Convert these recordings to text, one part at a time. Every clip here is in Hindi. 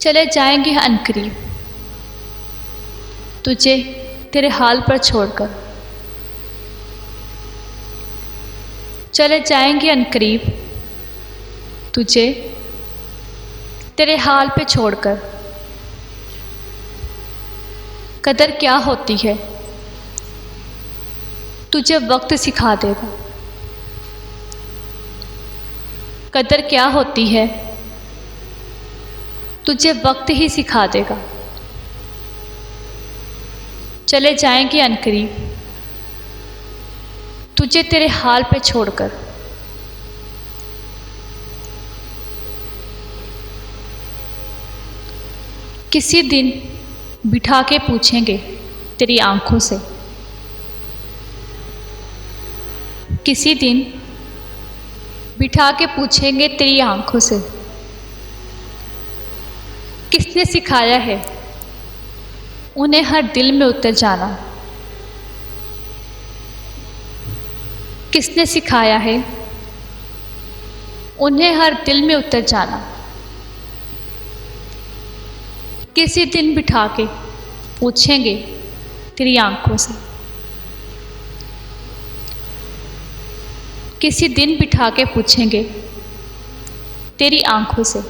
चले जाएंगे अनकरीब तुझे तेरे हाल पर छोड़कर। चले जाएंगे अनकरीब तुझे तेरे हाल पे छोड़कर। कदर क्या होती है तुझे वक्त सिखा देगा। कदर क्या होती है तुझे वक्त ही सिखा देगा। चले जाएंगे अनकरीब तुझे तेरे हाल पे छोड़कर। किसी दिन बिठा के पूछेंगे तेरी आंखों से। किसी दिन बिठा के पूछेंगे तेरी आंखों से, किसने सिखाया है उन्हें हर दिल में उतर जाना। किसने सिखाया है उन्हें हर दिल में उतर जाना। किसी दिन बिठा के पूछेंगे तेरी आंखों से। किसी दिन बिठा के पूछेंगे तेरी आंखों से।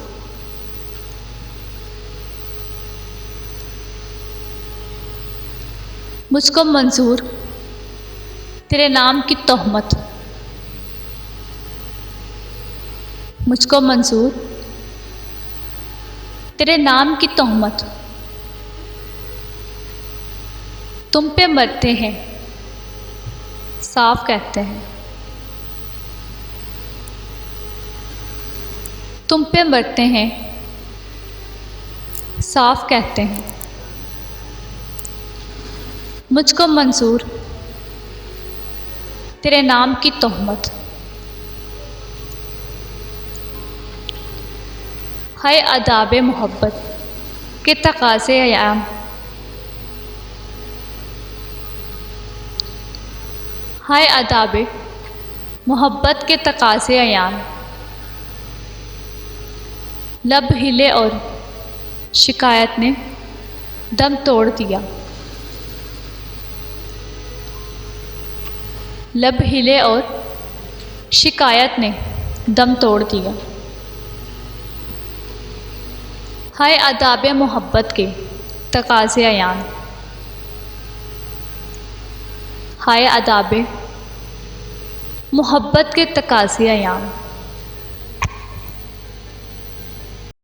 मुझको मंजूर तेरे नाम की तोहमत। मुझको मंजूर तेरे नाम की तोहमत। तुम पे मरते हैं साफ कहते हैं। तुम पे मरते हैं साफ कहते हैं। मुझको मंजूर तेरे नाम की तोहमत। हाय अदाब मोहब्बत के तकाज़े अयाम। हाय अदाब मोहब्बत के तकाज़े अयाम। लब हिले और शिकायत ने दम तोड़ दिया। लब हिले और शिकायत ने दम तोड़ दिया। हाय अदाब मोहब्बत के तकाज़े अयान। हाय अदाब मोहब्बत के तकाज़े अयान।